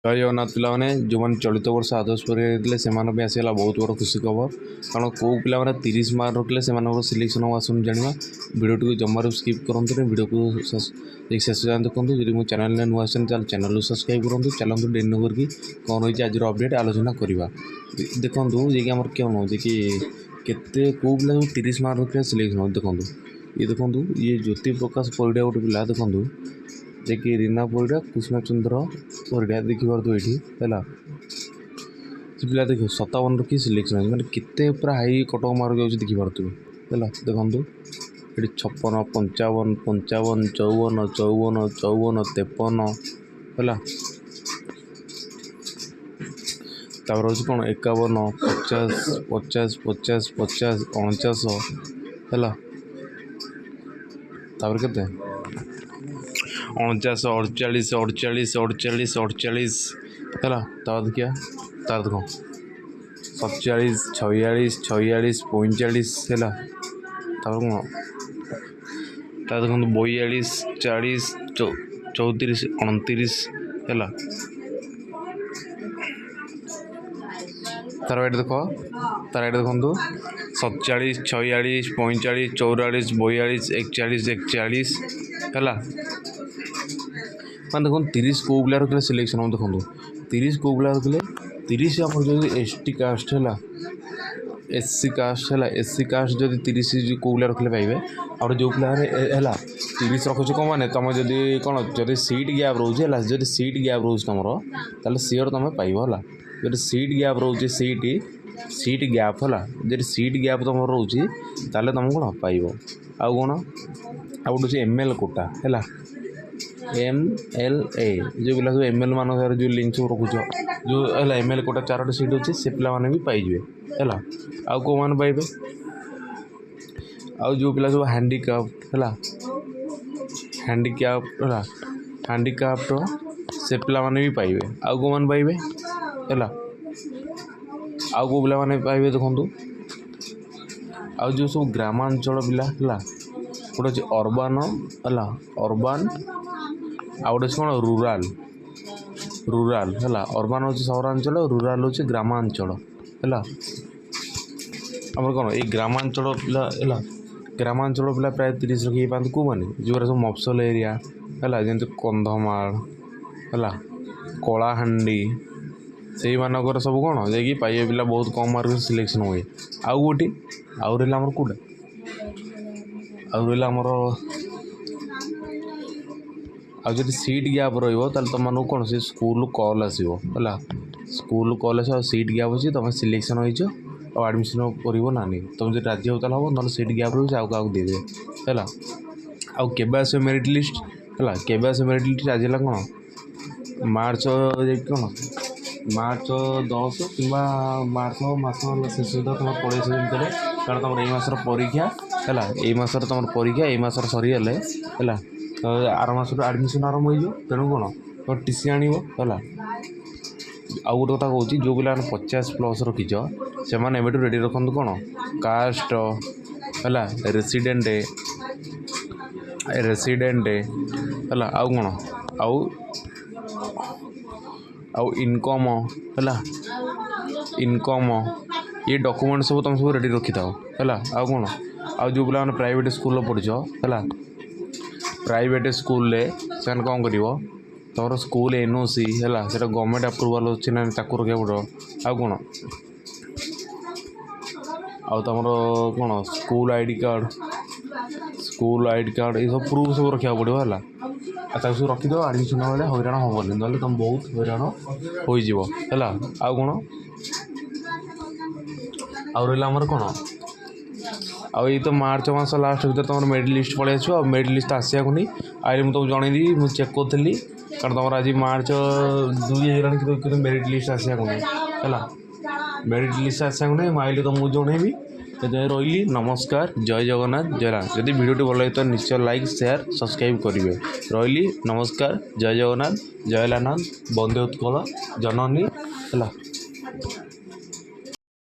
जय जगन्नाथ पिलाने जो मैंने चलित वर्ष आदर्श परीक्षा से आसला बहुत बड़ खुशी खबर कारण कौ पिला 30 मार्क रखिले से सिलेक्शन आसन जाना वीडियो टी जमार स्किप करते वीडियो को शेष जाए देखो जब मो चैनल नुआ चैनल को सब्सक्राइब करूँ चलते डेन करके कौन रही आज अपडेट आलोचना करवा देखूँ जी आम क्या जे कि केते कौ पिला 30 मार्क रखिले सिलेक्शन देखूँ ये देखूँ ये ज्योति प्रकाश परिड़ा गोटे पिला देखूँ जे कि रीना परिड़ा कृष्णचंद्र परिड़ा देखिए ये पिला देख 57 रखी सिलेक्शन मैंने केते पूरा हाई कटक मार्क जाऊँगी देखिपे है देखूँ ये 56 55 55 54 54 54 53 है तापर हूँ कौन 51 50 50 50 50 49 है तापर केते 49 48 48 48 48 है तार देखिए तार देखो 47 46 46 45 है तापर कौन तार देखो 42 40 34 29 है तार एट देखो देखो 47 46 45 44 42 41 41 है मैंने देखो 30 कौ पिला रखिले सिलेक्शन देखो 30 कौ पिला रखिले 30 आम जो एसटी कास्ट है एससी कास्ट है एससी कास्ट जब 30 कौ पिला रखिले पाइबे और जो पिला है 30 रखुच कौन मैंने तुम जदि कौन जब सीट गैप रोचे है जब सीट गैप रोज तुम ताल सियोर तुम पाइब है जब सीट गैप रोचे सीट गैप है जब सीट गैप तुम रोचे ताल तुम कौन पाइब आउ कौन आउ गोटे एमएल कोटा है MLA जो पिला सब ML मान जो लिंक सब रखुच जो है ML कोटा 4टी सीट अच्छे से पिला माने भी पाइबे है आउ कौ मैंने पाइबे आउ जो पिला सब हैंडीक्राफ्ट है हैंडीक्राफ्ट से पिला माने भी पाइबे आउ कौ मैंने पाइबे है आउ कौ पिला माने पाइबे देखो आउ जो सब ग्रामांचल पिला है गोटे अच्छे अर्बान है अर्बान आउ गोटे कौन रूराल है अर्बान हूँ सहरांचल रूराल हूँ ग्रामांचल है आम कौन ये ग्रामांचल पिला है ग्रामांचल पिला प्राय 30 रखिए पाते कौ मैंने जो सब मफसल एरिया है जमी कंधमाल है कलाहांडी से मानकर सब कौन जाकि पाइबे पिला बहुत कम मार्क सिलेक्शन हुए आउ गोटे आउ रहा आमर कौटा आउ रहा आमर आदि सीट गैप रुम कौन से स्कूल कॉल आसो है स्कूल कॉल आस सीट गैप अच्छी तुम सिलेक्शन हो आडमिशन कर ना तुम जो राजी हो हम ना सीट गैप रोचे आउ क्या देदे है आउ के मेरिट लिस्ट है के मेरिट लिस्ट आज है कौन मार्च कौन मार्च 10 कि मार्च मस शेष तुम पड़े भितर कारण तुम मसर परीक्षा है ये तुम परीक्षा ये सरीगले है आर मस आडमिशन आरंभ हो तेणु कौन तुम टीसी आण है आउ गोटे कथा कौच जो पिला 50+ रखीच से रेडी रखु कौन कास्ट है रेसिडेंट है आउ कौन आउ इनकम है इनकम ये डॉक्यूमेंट सब तुम सब रेडी रखी था है आउ कौन आउ जो पिला प्राइवेट स्कूल पढ़ुच है प्राइवेट स्कूल से कौन कर तुम स्कूल NOC है से गवर्नमेंट अप्रूवाल अच्छे ना रखा पड़ो आउ कौन आउ तुम कौन स्कूल आईडी कार्ड ये सब प्रूफ सब रखा पड़ो है सब रखीद आडमिशन बेले हईराण हेनी ना तुम बहुत हईराण हो आउ कौन आउ रहा आमर कौन आउ ये तो मार्च मास लास्ट भर तुम मेरिट लिस्ट पलि आसो मेरिट लिस्ट आसिया नहीं आए मुझे तुम जनईदी मुझे चेक करी कारण तुम आज मार्च 2 हो मेरिट लिस्ट आसिया नहीं है मेरिट लिस्ट आसिया नहीं मुझे तुमको जनईबी रही नमस्कार जय जगन्नाथ जय राम जदि वीडियो भल लगे तो निश्चय लाइक शेयर सब्सक्राइब करेंगे रही नमस्कार जय जगन्नाथ जय लालनाथ वंदे उत्कल जननी है।